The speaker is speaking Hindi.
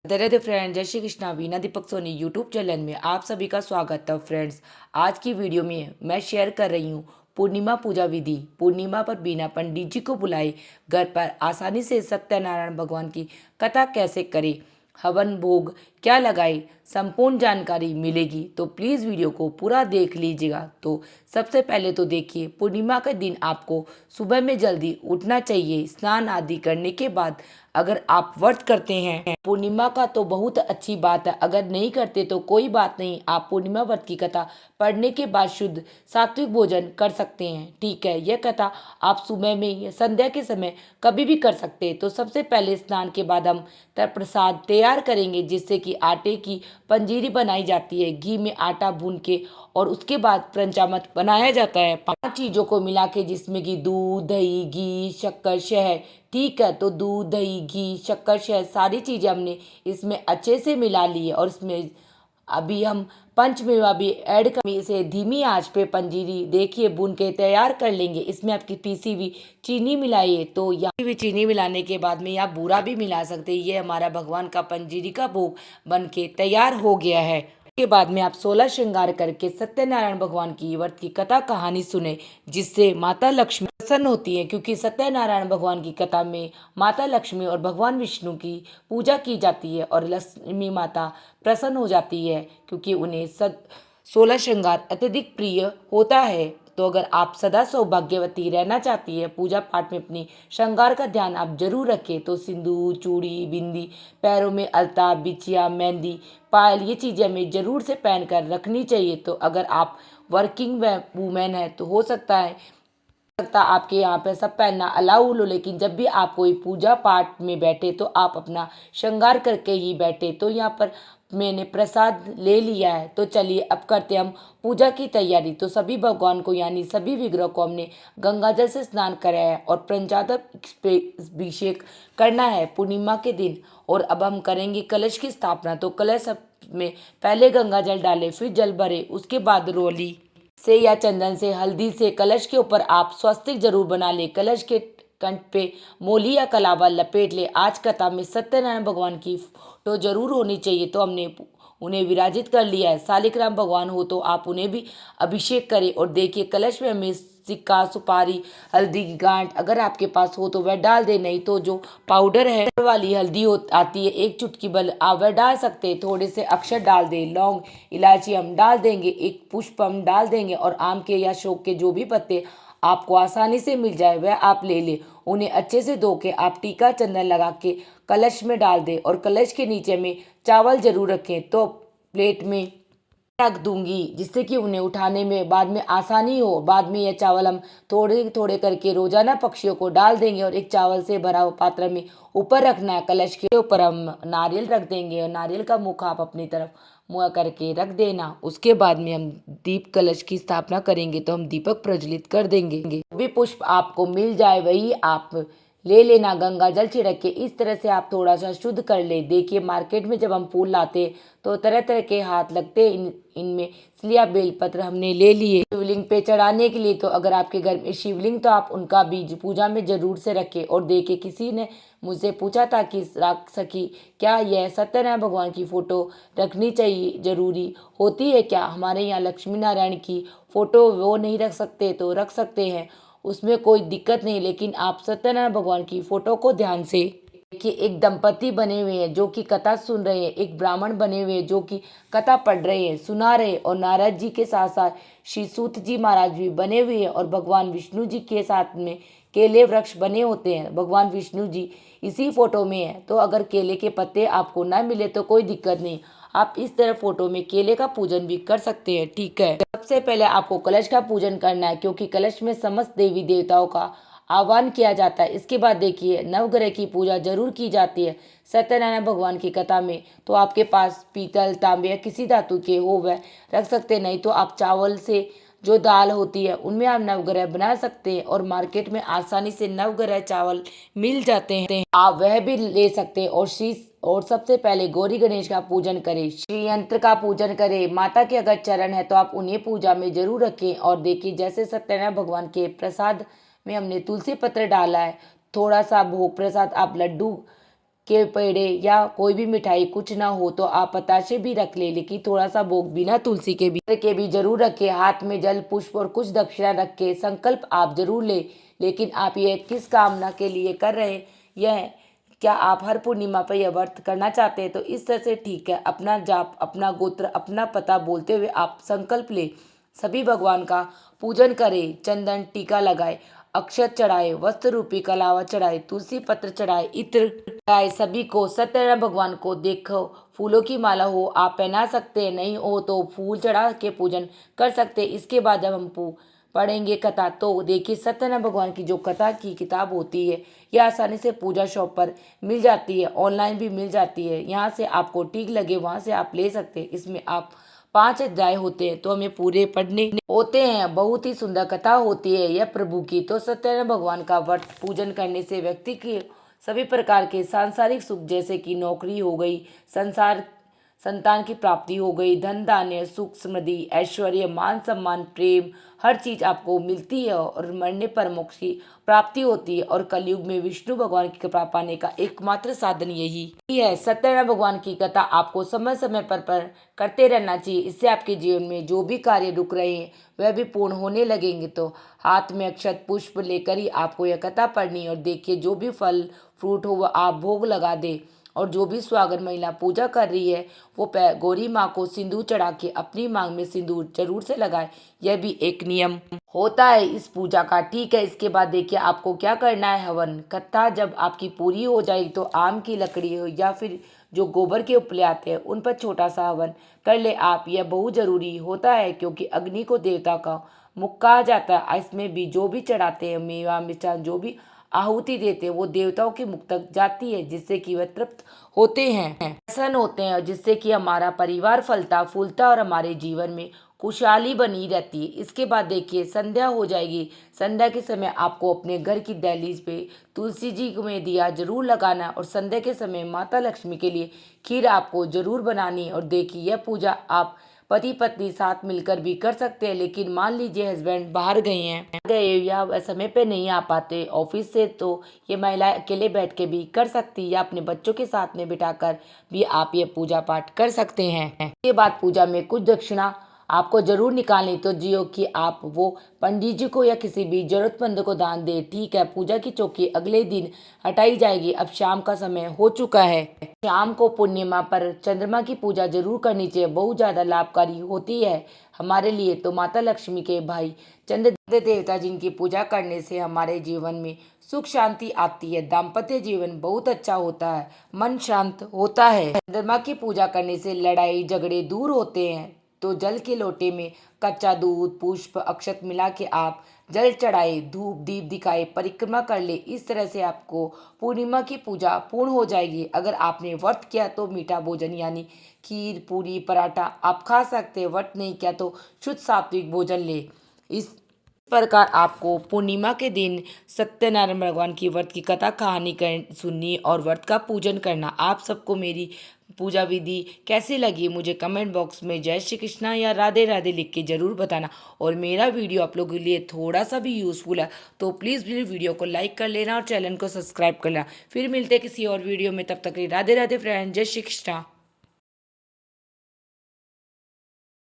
राधे फ्रेंड, जय श्री कृष्णा। वीना दीपक सोनी यूट्यूब चैनल में आप सभी का स्वागत है। फ्रेंड्स, आज की वीडियो में मैं शेयर कर रही हूँ पूर्णिमा पूजा विधि। पूर्णिमा पर बिना पंडित जी को बुलाए घर पर आसानी से सत्यनारायण भगवान की कथा कैसे करें, हवन भोग क्या लगाए, संपूर्ण जानकारी मिलेगी। तो प्लीज़ वीडियो को पूरा देख लीजिएगा। तो सबसे पहले तो देखिए, पूर्णिमा के दिन आपको सुबह में जल्दी उठना चाहिए। स्नान आदि करने के बाद अगर आप व्रत करते हैं पूर्णिमा का तो बहुत अच्छी बात है, अगर नहीं करते तो कोई बात नहीं। आप पूर्णिमा व्रत की कथा पढ़ने के बाद शुद्ध सात्विक भोजन कर सकते हैं। ठीक है, यह कथा आप सुबह में या संध्या के समय कभी भी कर सकते हैं। तो सबसे पहले स्नान के बाद हम प्रसाद तैयार करेंगे, जिससे कि आटे की पंजीरी बनाई जाती है। घी में आटा भून के और उसके बाद पंचामृत बनाया जाता है 5 चीज़ों को मिला के, जिसमें कि दूध, दही, घी, शक्कर, शहद। ठीक है, तो दूध, दही, घी, शक्कर, शहद सारी चीज़ें हमने इसमें अच्छे से मिला ली है। और इसमें अभी हम पंचमेवा भी ऐड कर इसे धीमी आंच पे पंजीरी देखिए भून के तैयार कर लेंगे। इसमें आपकी पीसी हुई चीनी मिलाइए। तो यहाँ भी चीनी मिलाने के बाद में या बूरा भी मिला सकते हैं। ये हमारा भगवान का पंजीरी का भोग बन के तैयार हो गया है। के बाद में आप 16 श्रृंगार करके सत्यनारायण भगवान की व्रत की कथा कहानी सुने, जिससे माता लक्ष्मी प्रसन्न होती है। क्योंकि सत्यनारायण भगवान की कथा में माता लक्ष्मी और भगवान विष्णु की पूजा की जाती है और लक्ष्मी माता प्रसन्न हो जाती है, क्योंकि उन्हें 16 श्रृंगार अत्यधिक प्रिय होता है। तो अगर आप सदा सौभाग्यवती रहना चाहती है, पूजा पाठ में अपनी श्रृंगार का ध्यान आप जरूर रखें। तो सिंदूर, चूड़ी, बिंदी, पैरों में अलता, बिछिया, मेहंदी, पायल, ये चीज़ें हमें ज़रूर से पहन कर रखनी चाहिए। तो अगर आप वर्किंग वूमेन है तो हो सकता आपके यहाँ पे सब पहनना अलाउ लो, लेकिन जब भी आप कोई पूजा पाठ में बैठे तो आप अपना श्रृंगार करके ही बैठे। तो यहाँ पर मैंने प्रसाद ले लिया है। तो चलिए अब करते हम पूजा की तैयारी। तो सभी भगवान को यानी सभी विग्रह को हमने गंगा जल से स्नान कराया है और पंचामृत करना है पूर्णिमा के दिन। और अब हम करेंगे कलश की स्थापना। तो कलश में पहले गंगा जल डालें, फिर जल भरे, उसके बाद रोली से या चंदन से हल्दी से कलश के ऊपर आप स्वस्तिक जरूर बना ले। कलश के कंठ पे मोली या कलावा लपेट ले। आज कथा में सत्यनारायण भगवान की फोटो जरूर होनी चाहिए। तो हमने उन्हें विराजित कर लिया है। सालिग्राम भगवान हो तो आप उन्हें भी अभिषेक करें। और देखिए, कलश में हमें सिक्का, सुपारी, हल्दी की गांठ अगर आपके पास हो तो वह डाल दे, नहीं तो जो पाउडर है वाली हल्दी आती है 1 चुटकी बल आप वह डाल सकते हैं। थोड़े से अक्षर डाल दे, लौंग, इलायची हम डाल देंगे, 1 पुष्प हम डाल देंगे। और आम के या अशोक के जो भी पत्ते आपको आसानी से मिल जाए वह आप ले ले। उन्हें अच्छे से धो के आप टीका चंदन लगा के कलश में डाल दें। और कलश के नीचे में चावल जरूर रखें। तो प्लेट में रख दूंगी, जिससे कि उन्हें उठाने में बाद में आसानी हो। बाद में यह चावल हम थोड़े थोड़े करके रोजाना पक्षियों को डाल देंगे। और एक चावल से भरा हुआ पात्र में ऊपर रखना है। कलश के ऊपर हम नारियल रख देंगे और नारियल का मुख आप अपनी तरफ मुँह करके रख देना। उसके बाद में हम दीप कलश की स्थापना करेंगे। तो हम दीपक प्रज्वलित कर देंगे। भी पुष्प आपको मिल जाए वही आप ले लेना, गंगा जल छिड़क के। इस तरह से आप थोड़ा सा शुद्ध कर ले। देखिए, मार्केट में जब हम फूल लाते तो तरह तरह के हाथ लगते इनमें, इसलिए आप बेलपत्र हमने ले लिए शिवलिंग पे चढ़ाने के लिए। तो अगर आपके घर में शिवलिंग तो आप उनका बीज पूजा में जरूर से रखें। और देखिए, किसी ने मुझसे पूछा था कि राख सखी, क्या यह सत्यनारायण भगवान की फोटो रखनी चाहिए, जरूरी होती है क्या? हमारे यहाँ लक्ष्मी नारायण की फोटो वो नहीं रख सकते तो रख सकते हैं, उसमें कोई दिक्कत नहीं। लेकिन आप सत्यनारायण भगवान की फोटो को ध्यान से देखिए। एक दंपति बने हुए हैं जो कि कथा सुन रहे हैं, एक ब्राह्मण बने हुए हैं जो कि कथा पढ़ रहे हैं, सुना रहे हैं। और नारद जी के साथ साथ श्री सूत जी महाराज भी बने हुए हैं। और भगवान विष्णु जी के साथ में केले वृक्ष बने होते हैं। भगवान विष्णु जी इसी फोटो में है। तो अगर केले के पत्ते आपको ना मिले तो कोई दिक्कत नहीं, आप इस तरह फोटो में केले का पूजन भी कर सकते हैं। ठीक है, सबसे पहले आपको कलश का पूजन करना है, क्योंकि कलश में समस्त देवी देवताओं का आह्वान किया जाता है। इसके बाद देखिए, नवग्रह की पूजा जरूर की जाती है सत्यनारायण भगवान की कथा में। तो आपके पास पीतल, तांबे या किसी धातु के हो वह रख सकते, नहीं तो आप चावल से जो दाल होती है उनमें आप नवग्रह बना सकते हैं। और मार्केट में आसानी से नवग्रह चावल मिल जाते हैं, आप वह भी ले सकते हैं। और सबसे पहले गौरी गणेश का पूजन करें, श्री यंत्र का पूजन करें। माता के अगर चरण है तो आप उन्हें पूजा में जरूर रखें। और देखिए, जैसे सत्यनारायण भगवान के प्रसाद में हमने तुलसी पत्र डाला है, थोड़ा सा भोग प्रसाद आप लड्डू के पेड़े या कोई भी मिठाई कुछ ना हो तो आप बताशे भी रख ले, लेकिन थोड़ा सा भोग बिना तुलसी के भी जरूर रखे। हाथ में जल पुष्प और कुछ दक्षिणा रख के संकल्प आप जरूर ले। लेकिन आप यह किस कामना के लिए कर रहे हैं? यह क्या आप हर पूर्णिमा पर यह व्रत करना चाहते हैं? तो इस तरह से ठीक है, अपना जाप, अपना गोत्र, अपना पता बोलते हुए आप संकल्प ले। सभी भगवान का पूजन करें, चंदन टीका लगाए, अक्षत चढ़ाए, वस्त्र रूपी कलावा चढ़ाए, तुलसी पत्र चढ़ाए, इत्र चढ़ाए। सभी को सत्यनारायण भगवान को देखो, फूलों की माला हो आप पहना सकते हैं, नहीं हो तो फूल चढ़ा के पूजन कर सकते हैं। इसके बाद जब हम पढ़ेंगे कथा, तो देखिए सत्यनारायण भगवान की जो कथा की किताब होती है यह आसानी से पूजा शॉप पर मिल जाती है, ऑनलाइन भी मिल जाती है। यहाँ से आपको ठीक लगे वहाँ से आप ले सकते हैं। इसमें आप 5 अध्याय होते हैं तो हमें पूरे पढ़ने होते हैं। बहुत ही सुंदर कथा होती है यह प्रभु की। तो सत्यनारायण भगवान का व्रत पूजन करने से व्यक्ति की सभी प्रकार के सांसारिक सुख, जैसे कि नौकरी हो गई, संतान की प्राप्ति हो गई, धन धान्य, सुख समृद्धि, ऐश्वर्य, मान सम्मान, प्रेम, हर चीज आपको मिलती है और मरने पर मोक्ष की प्राप्ति होती है। और कलयुग में विष्णु भगवान की कृपा पाने का एकमात्र साधन यही है। सत्यनारायण भगवान की कथा आपको समय समय पर करते रहना चाहिए। इससे आपके जीवन में जो भी कार्य रुक रहे हैं वह भी पूर्ण होने लगेंगे। तो हाथ में अक्षत पुष्प लेकर ही आपको यह कथा पढ़नी, और देखिए जो भी फल फ्रूट हो वह आप भोग लगा दे। और जो भी सुहागन महिला पूजा कर रही है वो गौरी माँ को सिंदूर चढ़ा के अपनी मांग में सिंदूर जरूर से लगाए। यह भी एक नियम होता है इस पूजा का, ठीक है। इसके बाद देखिए आपको क्या करना है। हवन कथा जब आपकी पूरी हो जाएगी तो आम की लकड़ी हो या फिर जो गोबर के उपले आते हैं उन पर छोटा सा हवन कर ले आप। यह बहुत जरूरी होता है क्योंकि अग्नि को देवता का मुख कहा जाता है। इसमें भी जो भी चढ़ाते हैं, मेवा मिष्ठान जो भी आहुति देते हैं, वो देवताओं के मुख तक जाती है, जिससे कि वह तृप्त होते हैं, प्रसन्न होते हैं, जिससे कि हमारा परिवार फलता फूलता और हमारे जीवन में खुशहाली बनी रहती है। इसके बाद देखिए संध्या हो जाएगी। संध्या के समय आपको अपने घर की दहलीज पे तुलसी जी में दिया जरूर लगाना, और संध्या के समय माता लक्ष्मी के लिए खीर आपको जरूर बनानी। और देखिए यह पूजा आप पति पत्नी साथ मिलकर भी कर सकते हैं। लेकिन मान लीजिए हस्बैंड बाहर गए या समय पे नहीं आ पाते ऑफिस से, तो ये महिला अकेले बैठ के भी कर सकती, या अपने बच्चों के साथ में बिठाकर भी आप ये पूजा पाठ कर सकते हैं। इसके बाद पूजा में कुछ दक्षिणा आपको जरूर निकालनी, तो जियो कि आप वो पंडित जी को या किसी भी जरूरतमंद को दान दे, ठीक है। पूजा की चौकी अगले दिन हटाई जाएगी। अब शाम का समय हो चुका है। शाम को पूर्णिमा पर चंद्रमा की पूजा जरूर करनी चाहिए, बहुत ज्यादा लाभकारी होती है हमारे लिए। तो माता लक्ष्मी के भाई चंद्र देवता जिनकी पूजा करने से हमारे जीवन में सुख शांति आती है, दाम्पत्य जीवन बहुत अच्छा होता है, मन शांत होता है। चंद्रमा की पूजा करने से लड़ाई झगड़े दूर होते हैं। तो जल के लोटे में कच्चा दूध, पुष्प, अक्षत मिला के आप जल चढ़ाए, धूप दीप दिखाए, परिक्रमा कर ले। इस तरह से आपको पूर्णिमा की पूजा पूर्ण हो जाएगी। अगर आपने व्रत किया तो मीठा भोजन यानी खीर, पूरी, पराठा आप खा सकते हैं। व्रत नहीं किया तो शुद्ध सात्विक भोजन ले। इस प्रकार आपको पूर्णिमा के दिन सत्यनारायण भगवान की व्रत की कथा कहानी सुननी और व्रत का पूजन करना। आप सबको मेरी पूजा विधि कैसी लगी मुझे कमेंट बॉक्स में जय श्री कृष्णा या राधे राधे लिख के ज़रूर बताना। और मेरा वीडियो आप लोगों के लिए थोड़ा सा भी यूज़फुल है तो प्लीज़ मेरे वीडियो को लाइक कर लेना और चैनल को सब्सक्राइब कर लेना। फिर मिलते हैं किसी और वीडियो में, तब तक राधे राधे फ्रेंड, जय श्री कृष्णा।